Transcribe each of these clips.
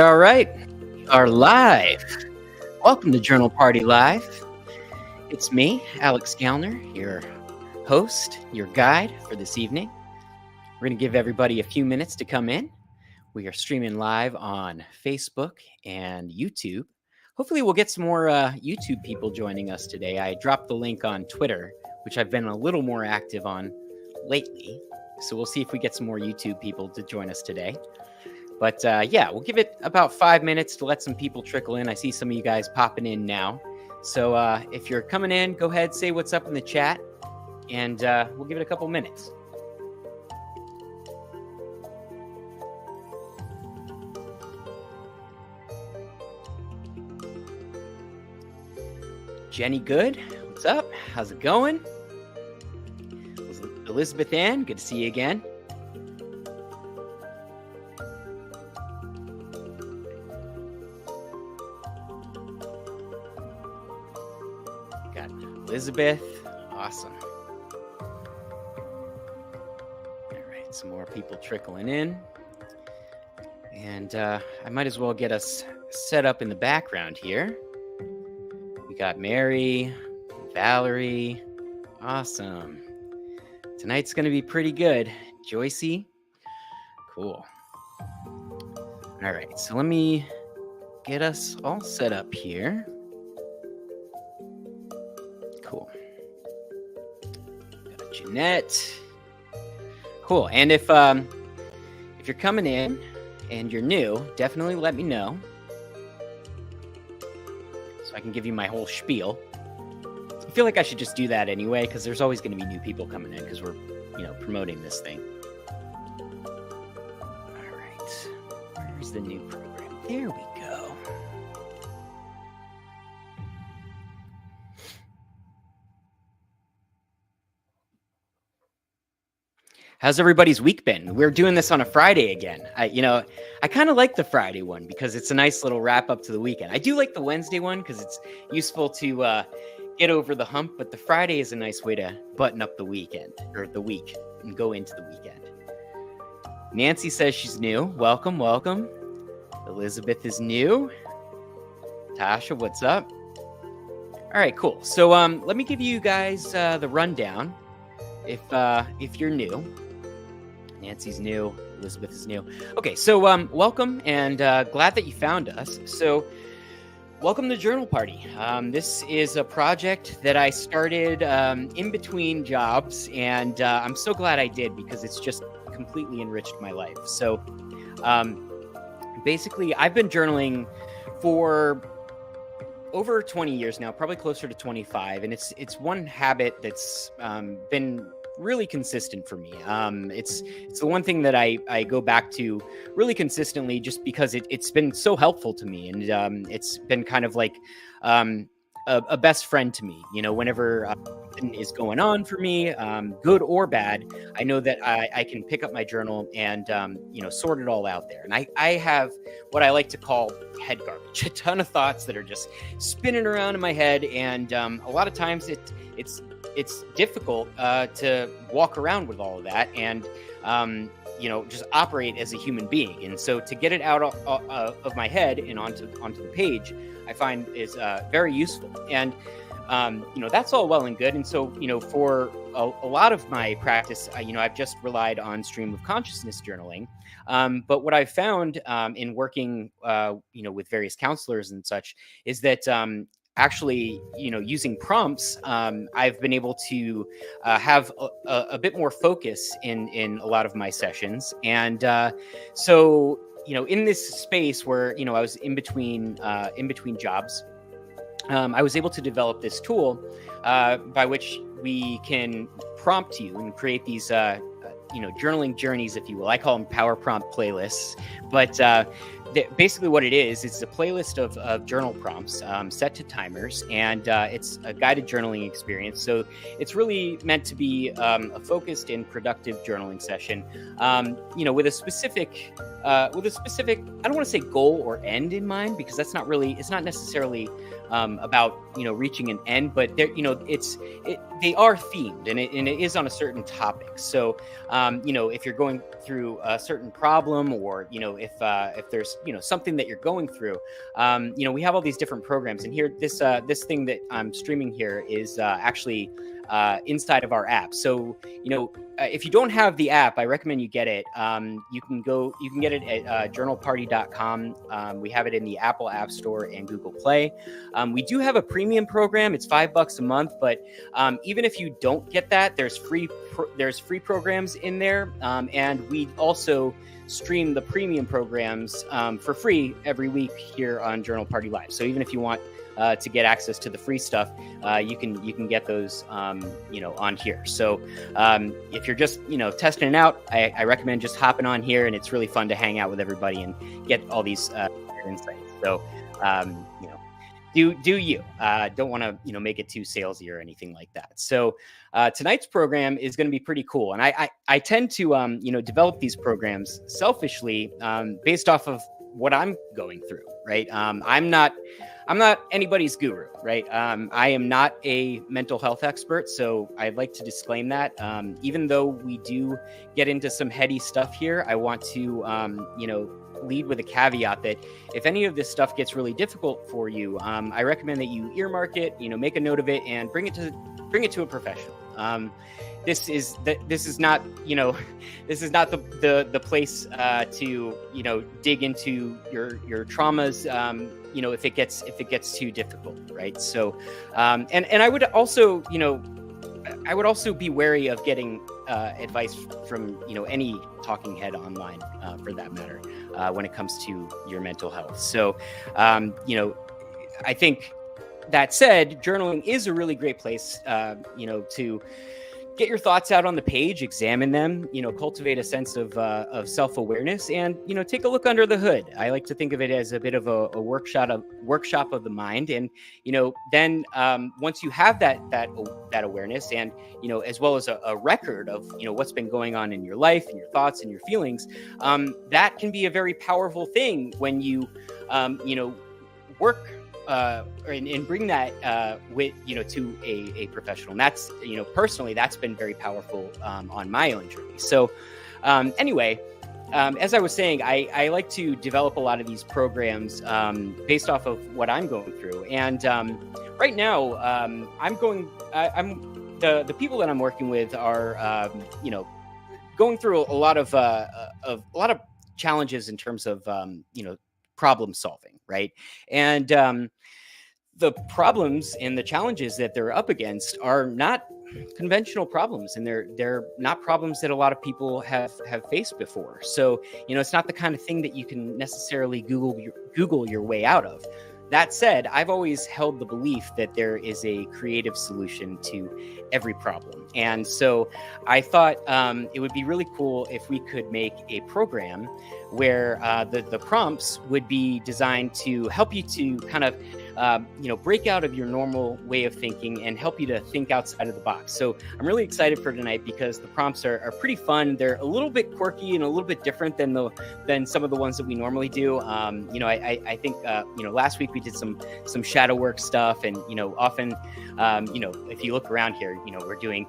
All right. We are live. Welcome to Journal Party Live. It's me, Alex Gallner, your host, your guide for this evening. We're going to give everybody a few minutes to come in. We are streaming live on Facebook and YouTube. Hopefully we'll get some more YouTube people joining us today. I dropped the link on Twitter, which I've been a little more active on lately. So we'll see if we get some more YouTube people to join us today. But yeah, we'll give it about 5 minutes to let some people trickle in. I see some of you guys popping in now. So if you're coming in, go ahead, say what's up in the chat, and we'll give it a couple minutes. Jenny Good, what's up? How's it going? Elizabeth Ann, good to see you again. Elizabeth, awesome. All right, some more people trickling in. And I might as well get us set up in the background here. We got Mary, Valerie, awesome. Tonight's going to be pretty good. Joycey, cool. All right, so let me get us all set up here. Cool. Got Jeanette. Cool. And if you're coming in and you're new, definitely let me know so I can give you my whole spiel. I feel like I should just do that anyway because there's always going to be new people coming in because we're, promoting this thing. All right. Where's the new program? There we go. How's everybody's week been? We're doing this on a Friday again. I kind of like the Friday one because it's a nice little wrap up to the weekend. I do like the Wednesday one because it's useful to get over the hump, but the Friday is a nice way to button up the weekend or the week and go into the weekend. Nancy says she's new. Welcome, welcome. Elizabeth is new. Tasha, what's up? All right, cool. So let me give you guys the rundown if you're new. Nancy's new. Elizabeth is new. Okay, so welcome and glad that you found us. So welcome to Journal Party. This is a project that I started in between jobs, and I'm so glad I did because it's just completely enriched my life. So basically, I've been journaling for over 20 years now, probably closer to 25, and it's one habit that's been really consistent for me. It's the one thing that I go back to really consistently just because it's been so helpful to me, and it's been kind of like a best friend to me. Whenever something is going on for me, good or bad, I know that I can pick up my journal and sort it all out there. And I have what I like to call head garbage, a ton of thoughts that are just spinning around in my head, and a lot of times it's difficult to walk around with all of that and just operate as a human being. And so to get it out of my head and onto the page, I find is very useful. And that's all well and good. And so for a lot of my practice, I've just relied on stream of consciousness journaling. But what I've found in working with various counselors and such is that actually, using prompts, I've been able to have a bit more focus in a lot of my sessions. And so, in this space where, I was in between jobs, I was able to develop this tool by which we can prompt you and create these, journaling journeys, if you will. I call them power prompt playlists, but basically what it is, it's a playlist of journal prompts set to timers, and it's a guided journaling experience. So it's really meant to be a focused and productive journaling session, with a specific, I don't want to say goal or end in mind, because it's not necessarily about reaching an end, but they're they are themed, and it is on a certain topic. So if you're going through a certain problem, or if there's something that you're going through, we have all these different programs. And here, this thing that I'm streaming here is actually inside of our app. So if you don't have the app, I recommend you get it. You can get it at journalparty.com. We have it in the Apple App Store and Google Play. We do have a premium program. It's $5 a month, but even if you don't get that, there's free programs in there, and we also stream the premium programs for free every week here on Journal Party Live. So even if you want to get access to the free stuff, you can get those on here. So if you're just testing it out, I recommend just hopping on here, and it's really fun to hang out with everybody and get all these insights. So do you don't want to make it too salesy or anything like that. So tonight's program is going to be pretty cool, and I tend to develop these programs selfishly based off of what I'm going through, right? I'm not anybody's guru, right? I am not a mental health expert, so I'd like to disclaim that. Even though we do get into some heady stuff here, I want to lead with a caveat that if any of this stuff gets really difficult for you, I recommend that you earmark it, make a note of it, and bring it to a professional. This is not the place to dig into your traumas if it gets too difficult, right? So and I would also be wary of getting advice from any talking head online, for that matter, when it comes to your mental health. So I think that said, journaling is a really great place to get your thoughts out on the page, examine them, cultivate a sense of self-awareness, and take a look under the hood. I like to think of it as a bit of a workshop of the mind. And then once you have that awareness, and as well as a record of what's been going on in your life and your thoughts and your feelings, that can be a very powerful thing when you work and bring that with to a professional. And that's personally, that's been very powerful on my own journey. So anyway, as I was saying, I like to develop a lot of these programs based off of what I'm going through. And right now, the people that I'm working with are going through a lot of challenges in terms of problem solving, right? And the problems and the challenges that they're up against are not conventional problems, and they're not problems that a lot of people have faced before. So it's not the kind of thing that you can necessarily Google your way out of. That said, I've always held the belief that there is a creative solution to every problem. And so I thought it would be really cool if we could make a program where the prompts would be designed to help you to kind of break out of your normal way of thinking and help you to think outside of the box. So I'm really excited for tonight because the prompts are pretty fun. They're a little bit quirky and a little bit different than some of the ones that we normally do. I think last week we did some shadow work stuff, and often if you look around here, we're doing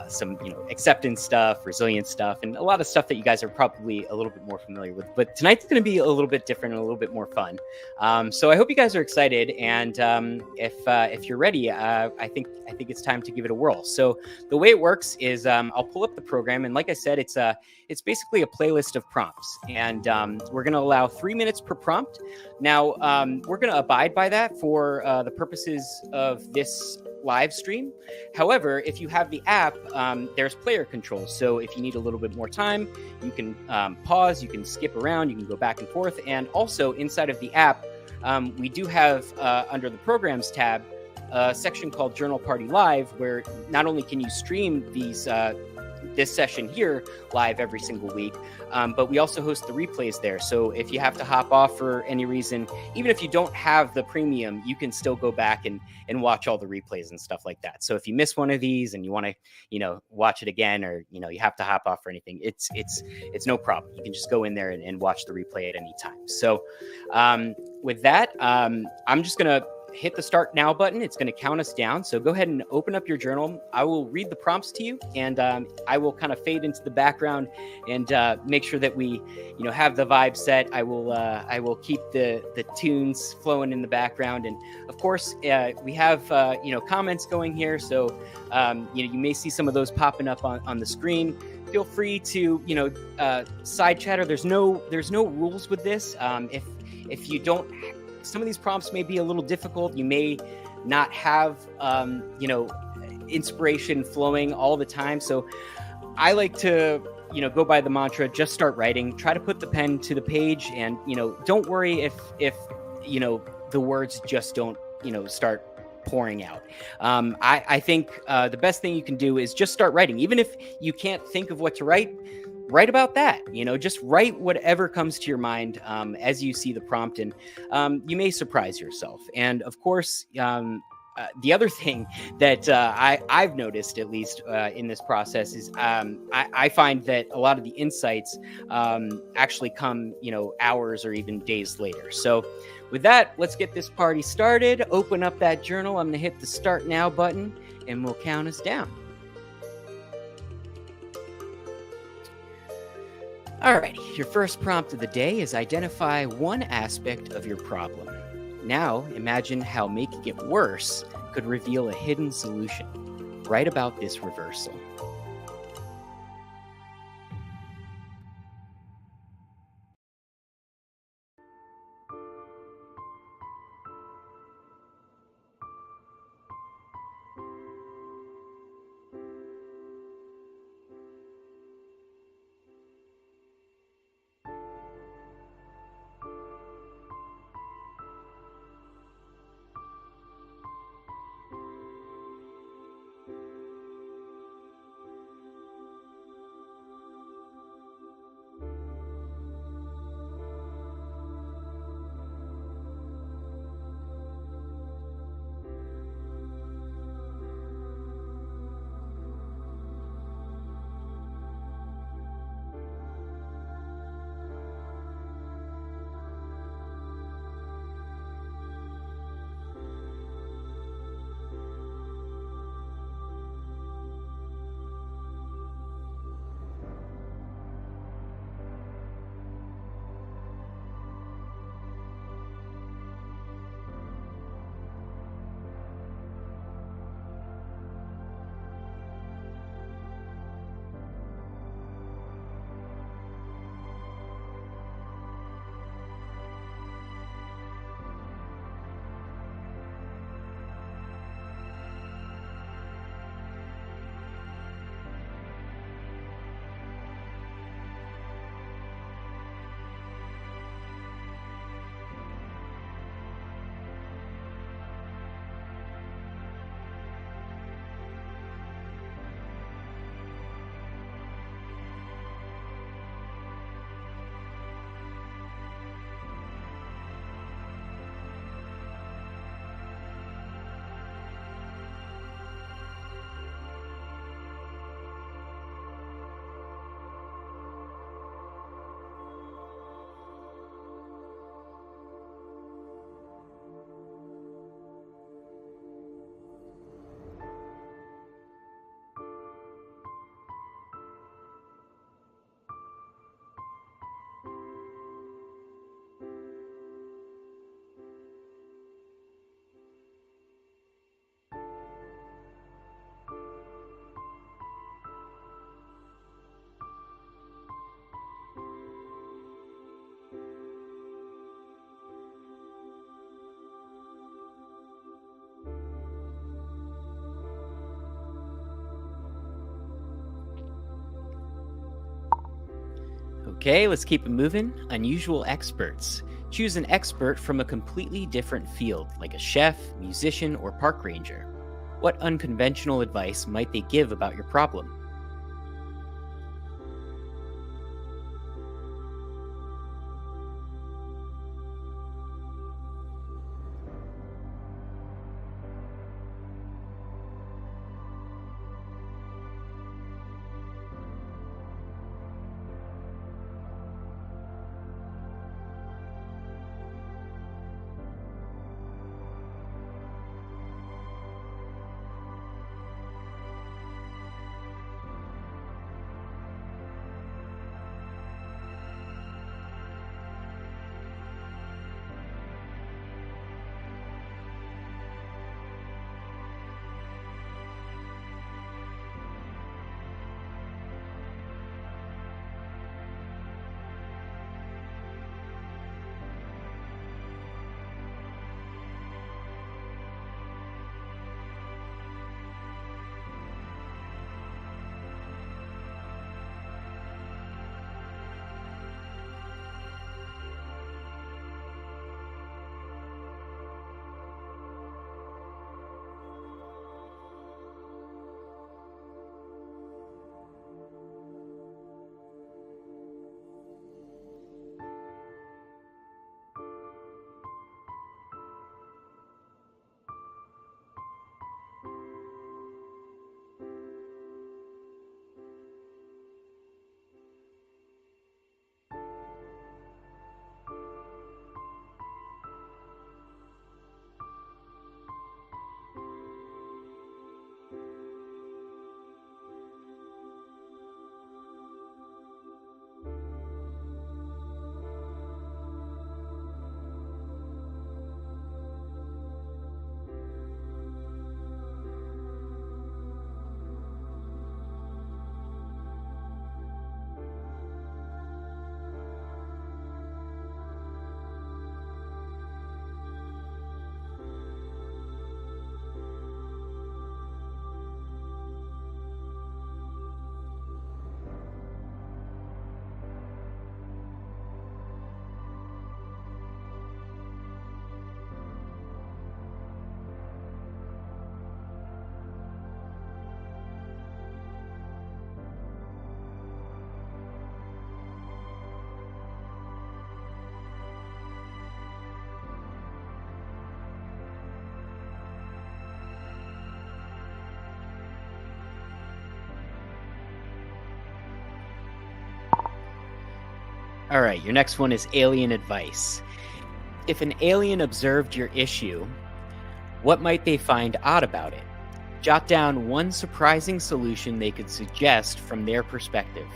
some acceptance stuff, resilience stuff, and a lot of stuff that you guys are probably a little bit more familiar with. But tonight's going to be a little bit different and a little bit more fun. So I hope you guys are excited. And if you're ready, I think it's time to give it a whirl. So the way it works is I'll pull up the program, and like I said, it's basically a playlist of prompts, and we're going to allow 3 minutes per prompt. Now we're going to abide by that for the purposes of this live stream. However, if you have the app, there's player controls. So if you need a little bit more time, you can pause, you can skip around, you can go back and forth. And also inside of the app, we do have under the programs tab a section called Journal Party Live, where not only can you stream this session here live every single week, but we also host the replays there. So if you have to hop off for any reason, even if you don't have the premium, you can still go back and watch all the replays and stuff like that. So if you miss one of these and you want to watch it again, or you have to hop off for anything, it's no problem. You can just go in there and watch the replay at any time. So with that, I'm just gonna hit the start now button. It's going to count us down. So go ahead and open up your journal. I will read the prompts to you, and I will kind of fade into the background and make sure that we, have the vibe set. I will keep the tunes flowing in the background, and of course, we have comments going here. So you may see some of those popping up on the screen. Feel free to side chatter. There's no rules with this. If you don't, some of these prompts may be a little difficult. You may not have inspiration flowing all the time. So I like to go by the mantra, just start writing. Try to put the pen to the page, and don't worry if the words just don't start pouring out. I think the best thing you can do is just start writing. Even if you can't think of what to write about that. Just write whatever comes to your mind as you see the prompt, and you may surprise yourself. And of course, the other thing that I've noticed, at least in this process, is I find that a lot of the insights actually come, hours or even days later. So with that, let's get this party started. Open up that journal. I'm going to hit the start now button, and we'll count us down. Alrighty, your first prompt of the day is identify one aspect of your problem. Now, imagine how making it worse could reveal a hidden solution. Write about this reversal. Okay, let's keep it moving. Unusual experts. Choose an expert from a completely different field, like a chef, musician, or park ranger. What unconventional advice might they give about your problem? All right, your next one is alien advice. If an alien observed your issue, what might they find odd about it? Jot down one surprising solution they could suggest from their perspective.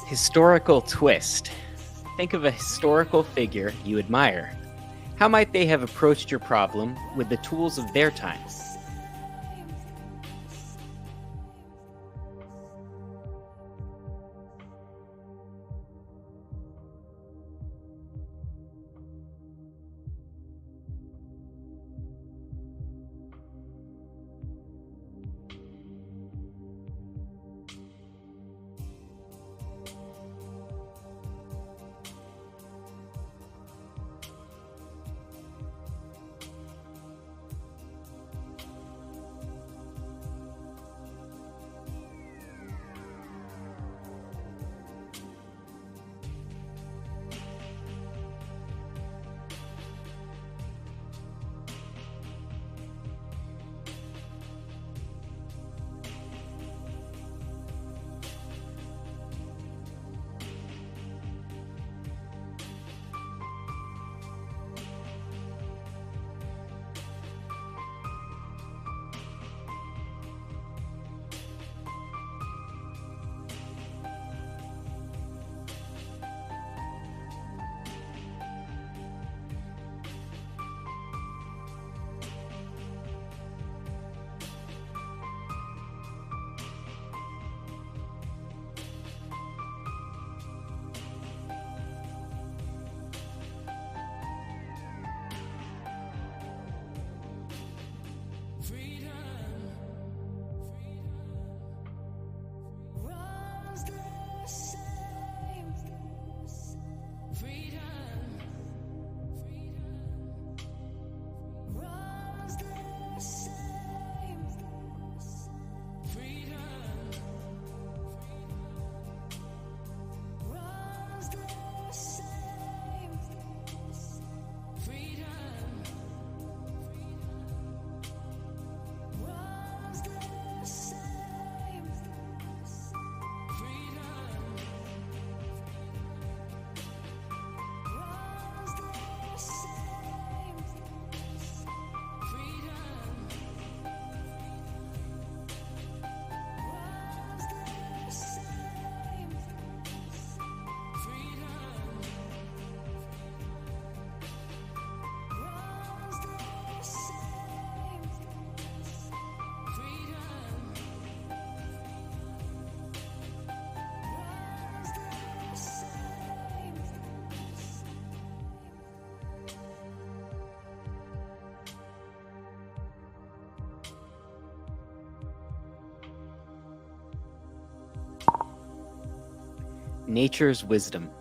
Historical twist. Think of a historical figure you admire. How might they have approached your problem with the tools of their time? Nature's wisdom.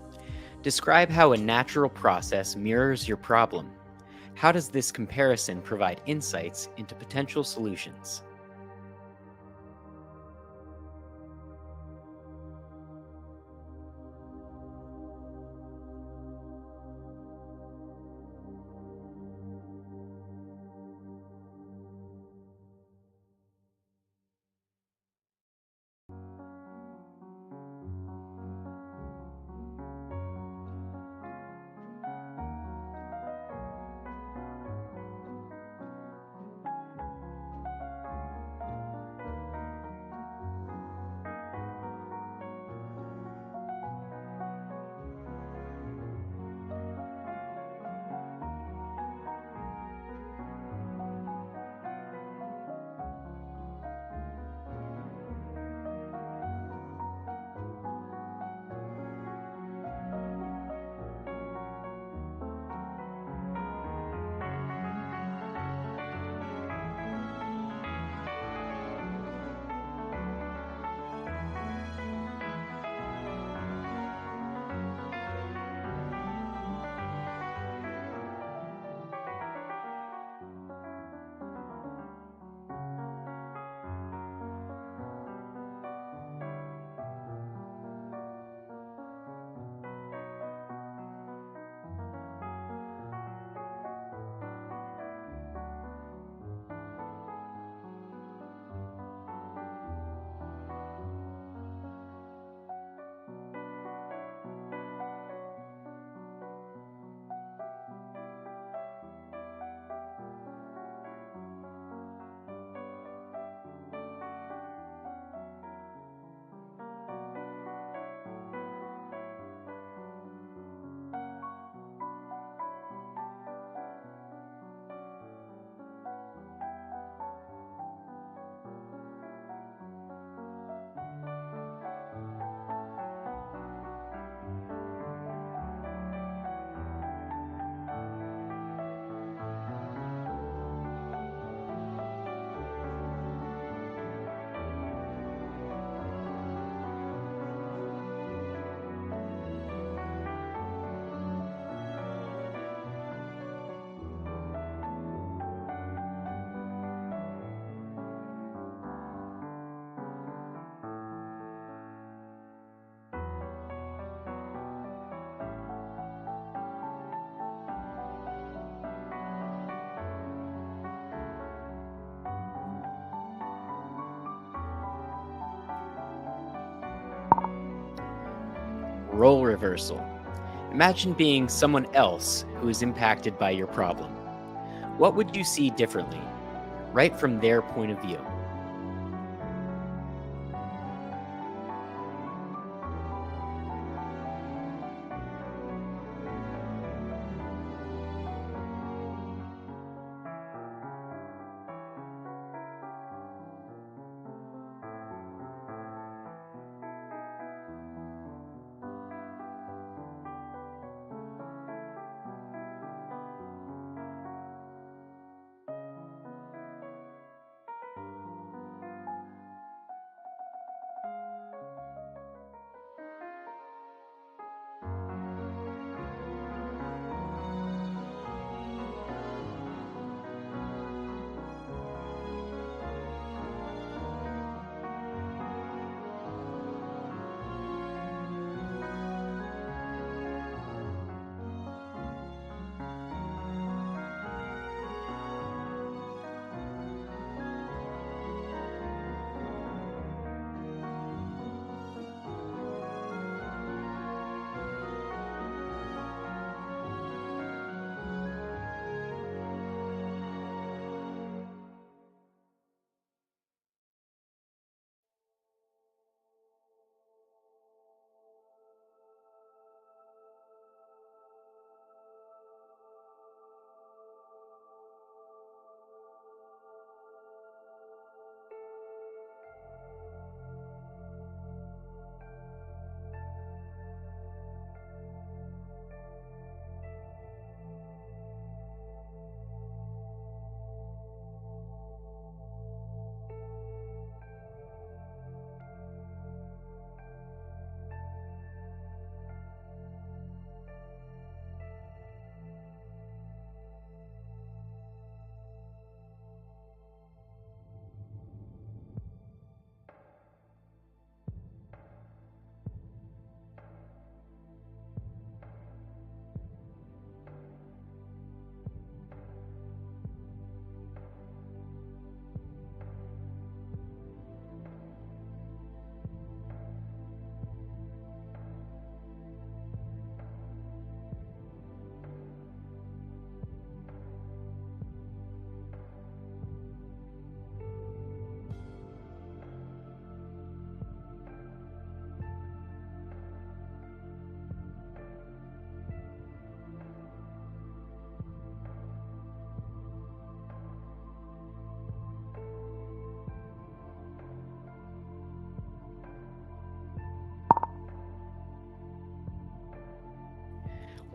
Describe how a natural process mirrors your problem. How does this comparison provide insights into potential solutions? Role reversal. Imagine being someone else who is impacted by your problem. What would you see differently, right from their point of view?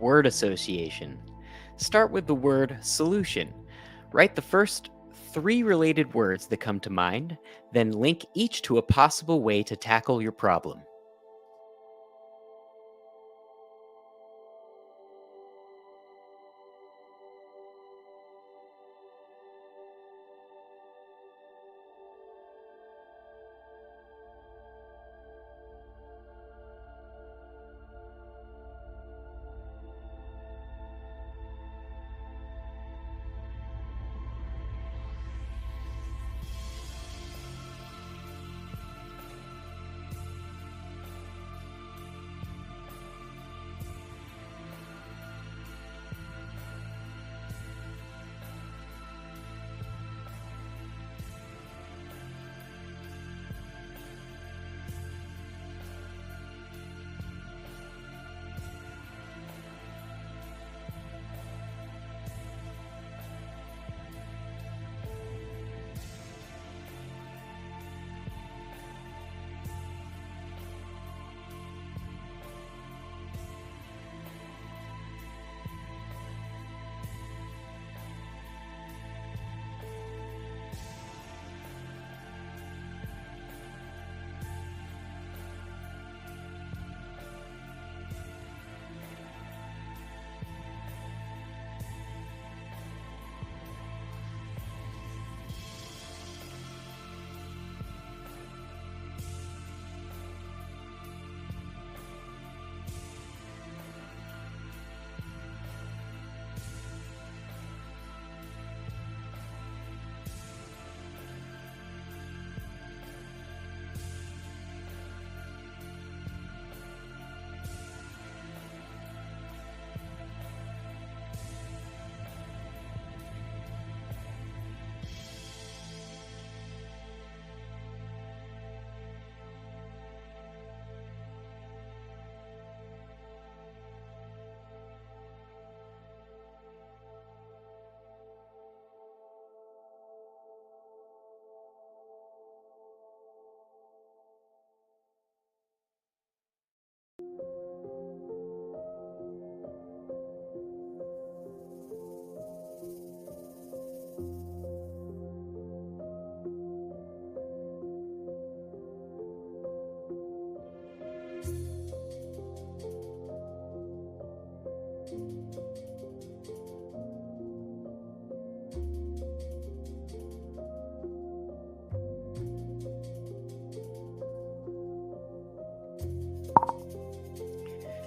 Word association. Start with the word solution. Write the first three related words that come to mind, then link each to a possible way to tackle your problem.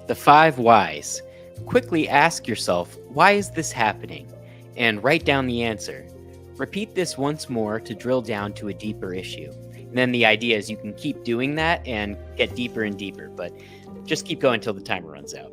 The five whys. Quickly ask yourself, why is this happening? And write down the answer. Repeat this once more to drill down to a deeper issue. And then the idea is you can keep doing that and get deeper and deeper, but just keep going until the timer runs out.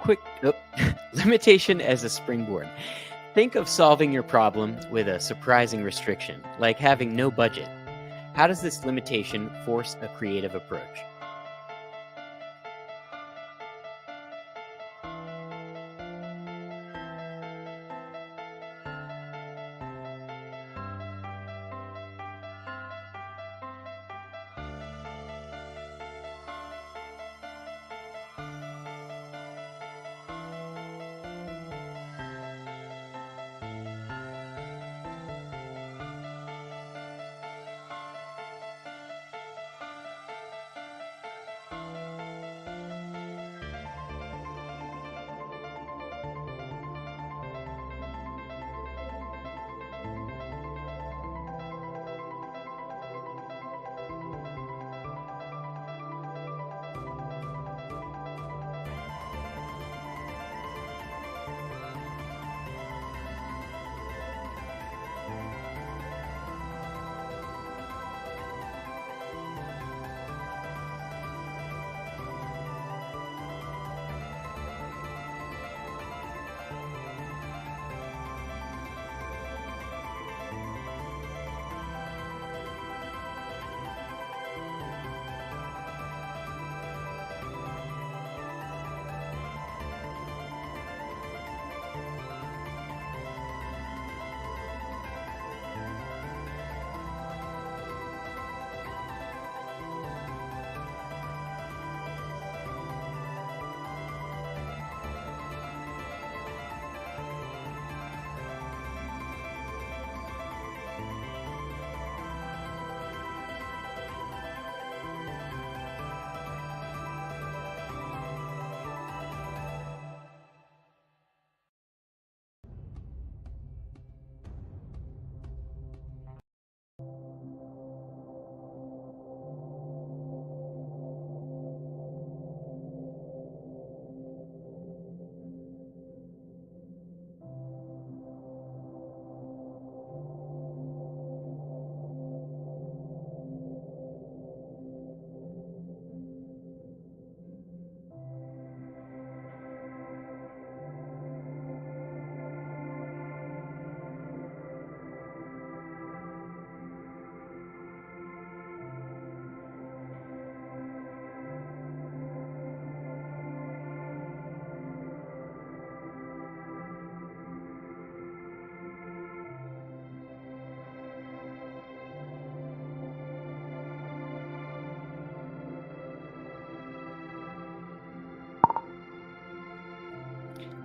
quick limitation as a springboard. Think of solving your problem with a surprising restriction, like having no budget. How does this limitation force a creative approach?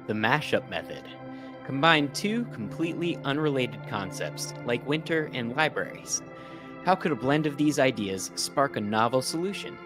The mashup method. Combine two completely unrelated concepts, like winter and libraries. How could a blend of these ideas spark a novel solution?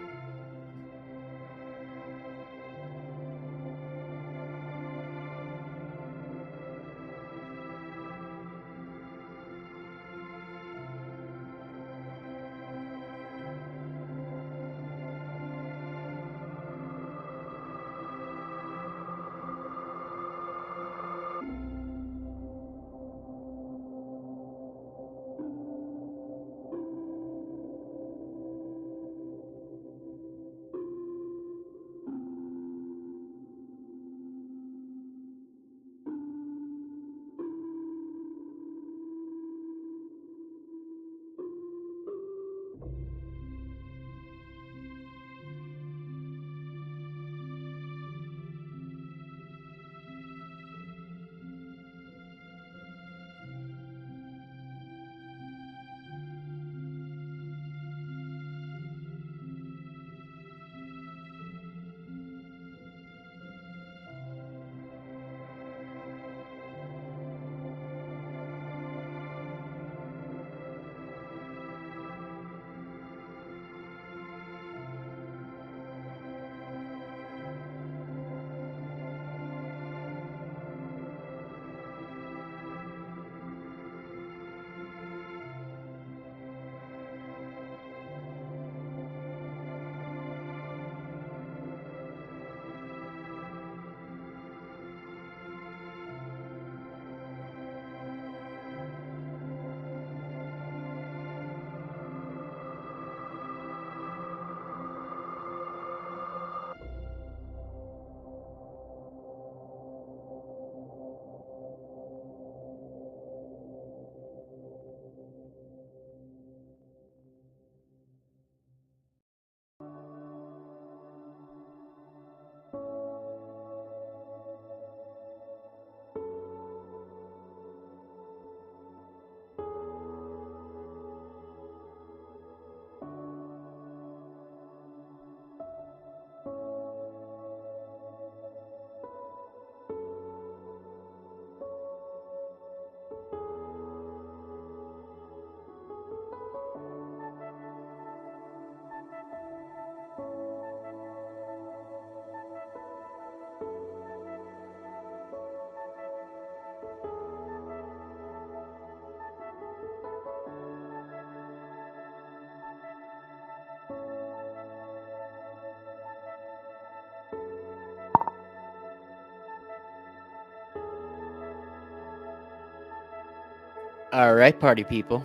All right, party people.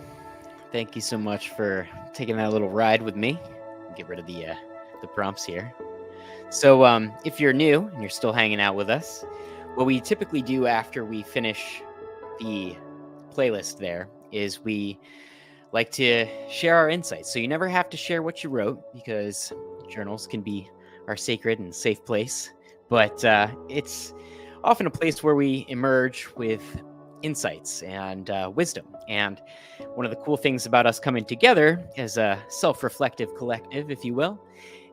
Thank you so much for taking that little ride with me. Get rid of the prompts here. So, if you're new and you're still hanging out with us, what we typically do after we finish the playlist there is we like to share our insights. So you never have to share what you wrote because journals can be our sacred and safe place. But it's often a place where we emerge with insights and wisdom. And one of the cool things about us coming together as a self reflective collective, if you will,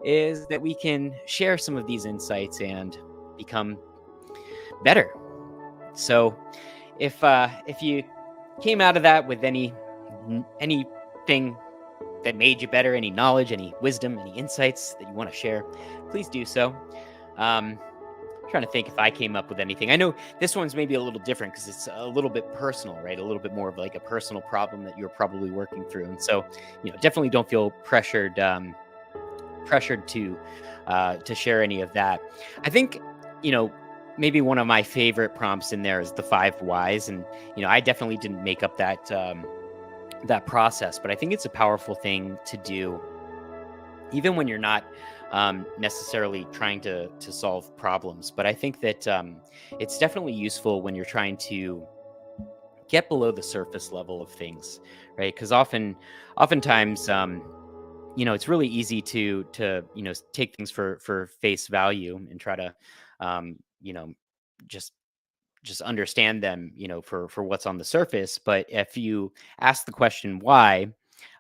is that we can share some of these insights and become better. So if you came out of that with anything that made you better, any knowledge, any wisdom, any insights that you want to share, please do so. Trying to think if I came up with anything. I know this one's maybe a little different because it's a little bit personal, right? A little bit more of like a personal problem that you're probably working through, and so definitely don't feel pressured to share any of that. I think maybe one of my favorite prompts in there is the 5 whys, and I definitely didn't make up that process, but I think it's a powerful thing to do even when you're not necessarily trying to solve problems. But I think that it's definitely useful when you're trying to get below the surface level of things, right? Because oftentimes it's really easy to take things for face value and try to you know just understand them, for what's on the surface. But if you ask the question why,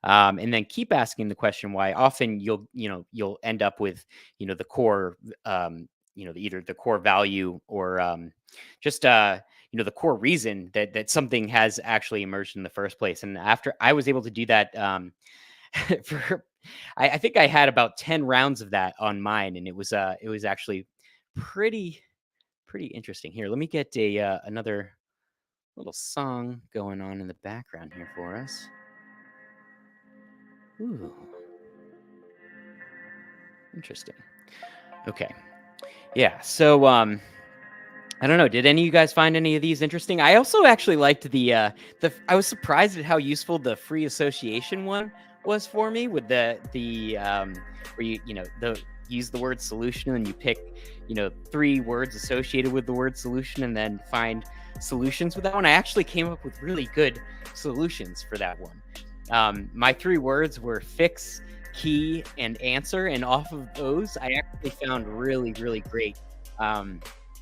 and then keep asking the question why, often you'll end up with the core, either the core value or just the core reason that something has actually emerged in the first place. And after I was able to do that, for I think I had about 10 rounds of that on mine, and it was actually pretty interesting. Here, let me get another little song going on in the background here for us. Ooh, interesting. Okay. Yeah. So I don't know. Did any of you guys find any of these interesting? I also actually liked I was surprised at how useful the free association one was for me with the where the use the word solution and you pick 3 words associated with the word solution and then find solutions with that one. I actually came up with really good solutions for that one. My 3 words were fix, key, and answer, and off of those, I actually found really, really great,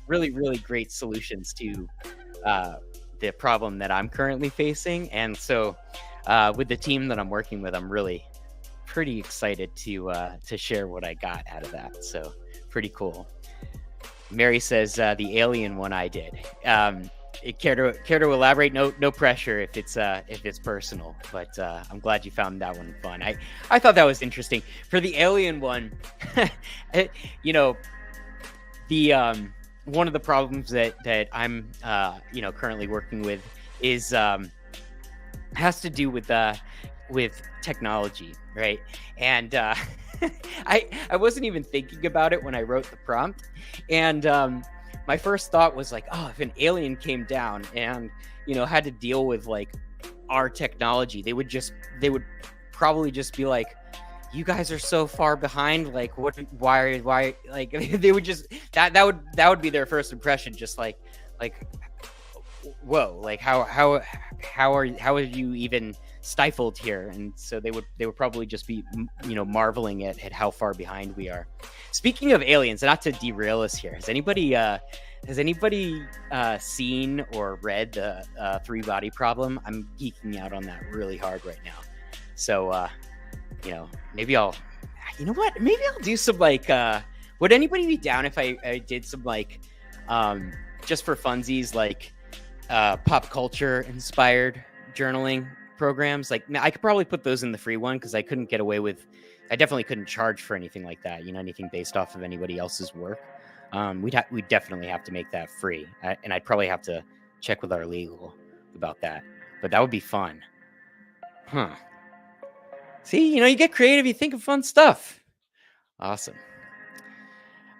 really great solutions to the problem that I'm currently facing. And so, with the team that I'm working with, I'm really pretty excited to share what I got out of that. So, pretty cool. Mary says the alien one I did. Care to elaborate? No pressure if it's personal, but I'm glad you found that one fun. I thought that was interesting. For the alien one, the one of the problems that I'm currently working with is has to do with technology, right? And I wasn't even thinking about it when I wrote the prompt, and my first thought was like, oh, if an alien came down and had to deal with like our technology, they would probably just be like, you guys are so far behind, like why like they would just that would be their first impression, just like whoa, like how are you even stifled here? And so they would probably just be marveling at how far behind we are. Speaking of aliens, not to derail us here, has anybody seen or read the 3 body problem? I'm geeking out on that really hard right now. So maybe I'll do some like would anybody be down if I did some like just for funsies, like pop culture inspired journaling programs? Like, I could probably put those in the free one because I definitely couldn't charge for anything like that, anything based off of anybody else's work. We'd definitely have to make that free, and I'd probably have to check with our legal about that, but that would be fun. See, you get creative, you think of fun stuff. Awesome.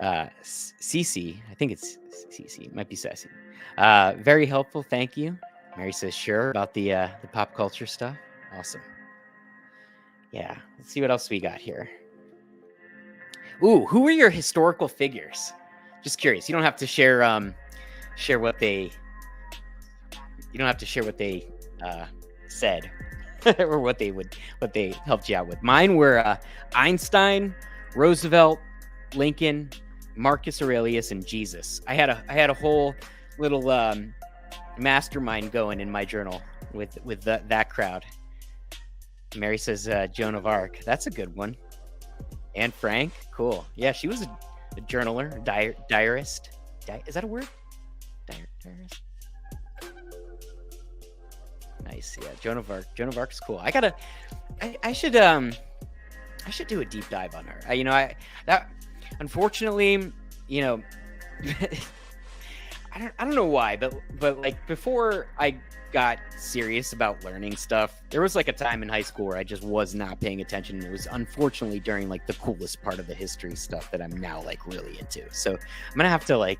Cece, I think it's Cece, it might be Sassy. Very helpful, thank you. Mary says, sure, about the pop culture stuff. Awesome. Yeah, let's see what else we got here. Ooh, who are your historical figures? Just curious. You don't have to share what they. You don't have to share what they said or what they helped you out with. Mine were Einstein, Roosevelt, Lincoln, Marcus Aurelius, and Jesus. I had a whole little mastermind going in my journal with that crowd. Mary says Joan of Arc. That's a good one. Anne Frank. Cool. Yeah, she was a journaler, diarist. Is that a word? Diarist. Nice. Yeah, Joan of Arc. Joan of Arc's cool. I should do a deep dive on her. Unfortunately, I don't know why, but like before I got serious about learning stuff, there was like a time in high school where I just was not paying attention. And it was unfortunately during like the coolest part of the history stuff that I'm now like really into. So I'm gonna have to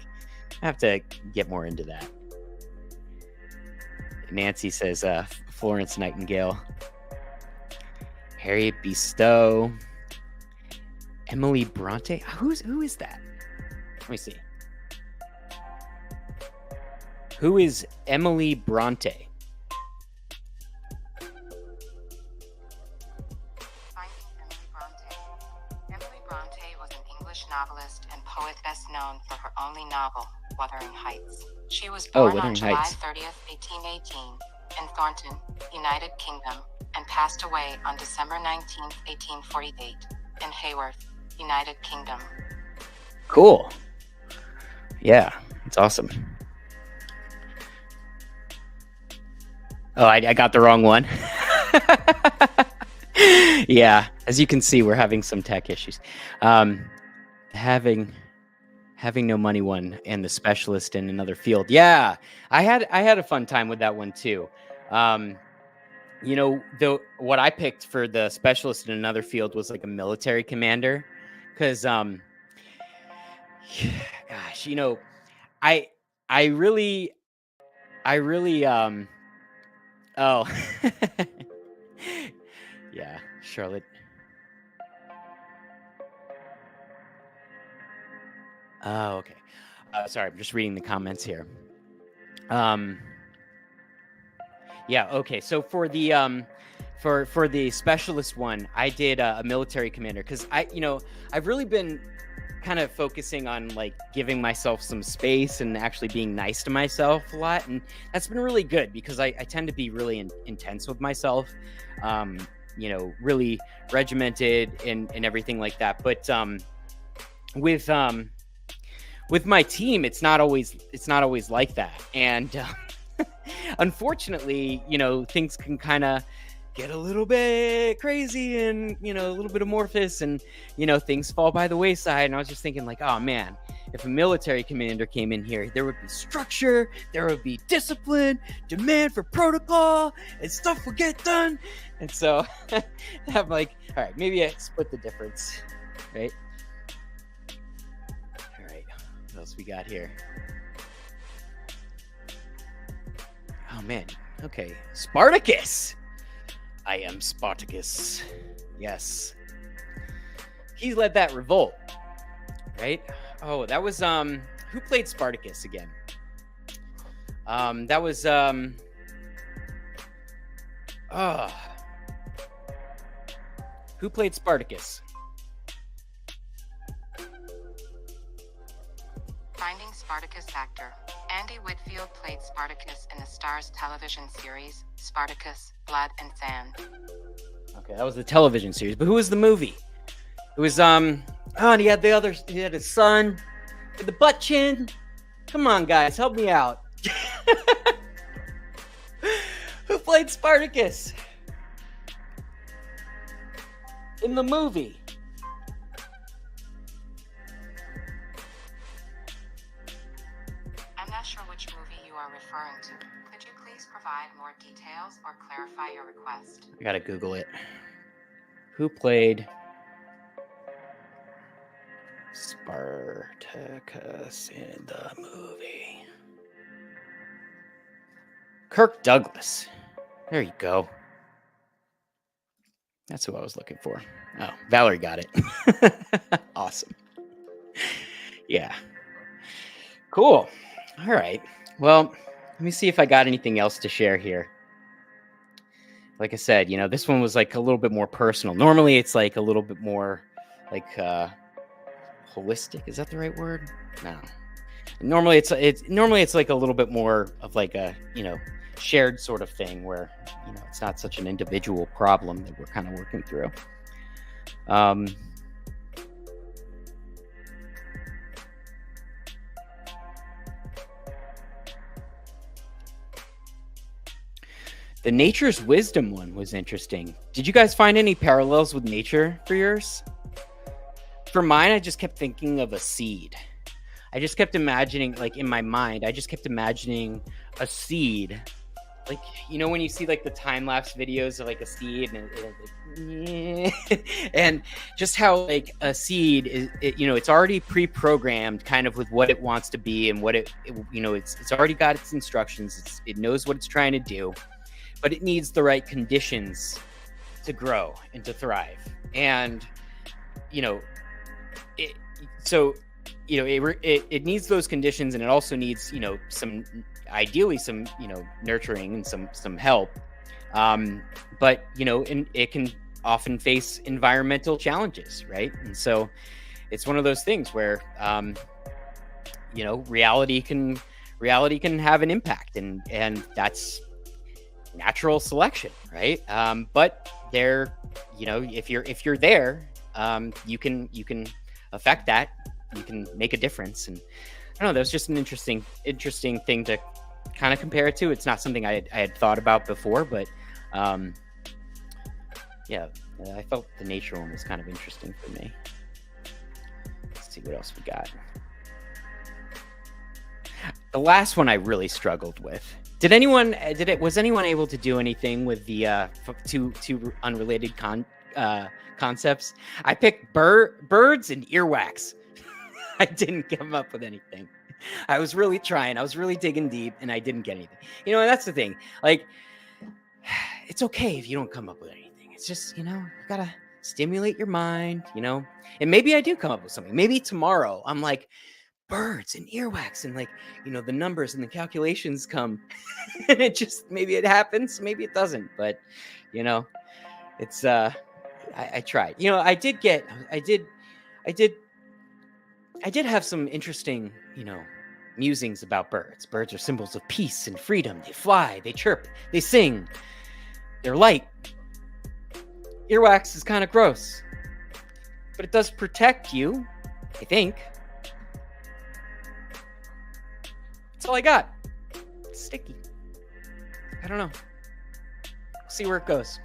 get more into that. Nancy says Florence Nightingale, Harriet Bestow, Emily Bronte. Who is that? Let me see. Who is Emily Bronte? Emily Bronte was an English novelist and poet best known for her only novel, Wuthering Heights. She was born on July 30th, 1818, in Thornton, United Kingdom, and passed away on December 19th, 1848, in Haworth, United Kingdom. Cool. Yeah, it's awesome. Oh, I got the wrong one. Yeah, as you can see, we're having some tech issues. Having no money one and the specialist in another field. Yeah, I had a fun time with that one too. What I picked for the specialist in another field was like a military commander, because gosh, I really oh yeah, Charlotte. Oh, okay. Sorry, I'm just reading the comments here. Yeah, okay. So for the for the specialist one, I did a military commander because I've really been kind of focusing on like giving myself some space and actually being nice to myself a lot, and that's been really good because I tend to be really intense with myself, really regimented and everything like that. But with my team, it's not always like that, and unfortunately, things can kind of get a little bit crazy and, a little bit amorphous, and, things fall by the wayside. And I was just thinking like, oh man, if a military commander came in here, there would be structure, there would be discipline, demand for protocol, and stuff would get done. And so I'm like, all right, maybe I split the difference, right? All right, what else we got here? Oh man, okay, Spartacus. I am Spartacus. Yes. He led that revolt, right? Oh, that was who played Spartacus again? That was who played Spartacus? Finding Spartacus actor. Andy Whitfield played Spartacus in the Starz television series, Spartacus, Blood and Sand. Okay, that was the television series. But who was the movie? It was, and he had his son with the butt chin. Come on, guys, help me out. Who played Spartacus in the movie? I'm not sure which movie you are referring to. Could you please provide more details or clarify your request? I gotta Google it. Who played Spartacus in the movie? Kirk Douglas. There you go. That's who I was looking for. Oh, Valerie got it. Awesome. Yeah. Cool. All right. Well, let me see if I got anything else to share here. Like I said, this one was like a little bit more personal. Normally it's like a little bit more like holistic. Is that the right word? No. Normally it's like a little bit more of like a, shared sort of thing where, it's not such an individual problem that we're kind of working through. The nature's wisdom one was interesting. Did you guys find any parallels with nature for yours? For mine, I just kept thinking of a seed. I just kept imagining, like in my mind, I just kept imagining a seed. Like, when you see like the time-lapse videos of like a seed and and just how like a seed is, it's already pre-programmed kind of with what it wants to be and what it's already got its instructions. It knows what it's trying to do, but it needs the right conditions to grow and to thrive. And, it needs those conditions, and it also needs, ideally some nurturing and some help, but and it can often face environmental challenges, right? And so it's one of those things where reality can have an impact, and that's natural selection, right? But there, if you're there, you can affect that. You can make a difference. And I don't know, that was just an interesting thing to kind of compare it to. It's not something I had thought about before, but yeah, I felt the nature one was kind of interesting for me. Let's see what else we got. The last one I really struggled with. Was anyone able to do anything with the two unrelated concepts? I picked birds and earwax. I didn't come up with anything. I was really trying. I was really digging deep, and I didn't get anything. And that's the thing. Like, it's okay if you don't come up with anything. It's just, you gotta stimulate your mind, and maybe I do come up with something. Maybe tomorrow I'm like, birds and earwax, and like, the numbers and the calculations come, and maybe it happens, maybe it doesn't. But, it's, I tried. I did have some interesting, musings about birds. Birds are symbols of peace and freedom. They fly, they chirp, they sing. They're light. Earwax is kind of gross, but it does protect you, I think. That's all I got. It's sticky. I don't know. We'll see where it goes.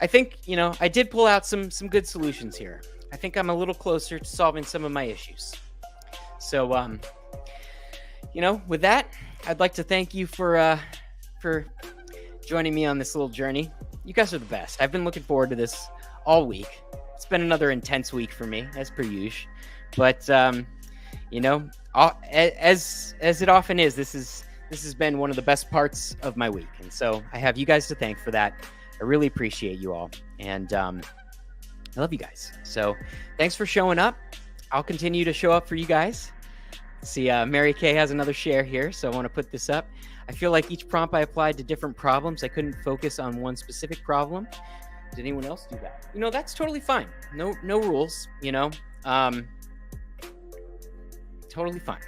I think, I did pull out some good solutions here. I think I'm a little closer to solving some of my issues. So, with that, I'd like to thank you for joining me on this little journey. You guys are the best. I've been looking forward to this all week. It's been another intense week for me, as per usual. But, as it often is, this has been one of the best parts of my week. And so I have you guys to thank for that. I really appreciate you all. And, I love you guys. So thanks for showing up. I'll continue to show up for you guys. See, Mary Kay has another share here, so I want to put this up. I feel like each prompt I applied to different problems. I couldn't focus on one specific problem. Did anyone else do that? That's totally fine. No rules, totally fine.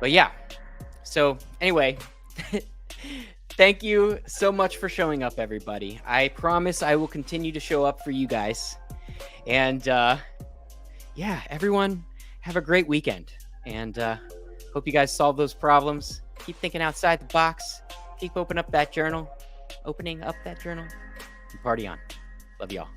But yeah. So anyway, thank you so much for showing up, everybody. I promise I will continue to show up for you guys. And yeah, everyone have a great weekend. And hope you guys solve those problems. Keep thinking outside the box. Keep opening up that journal. And party on. Love y'all.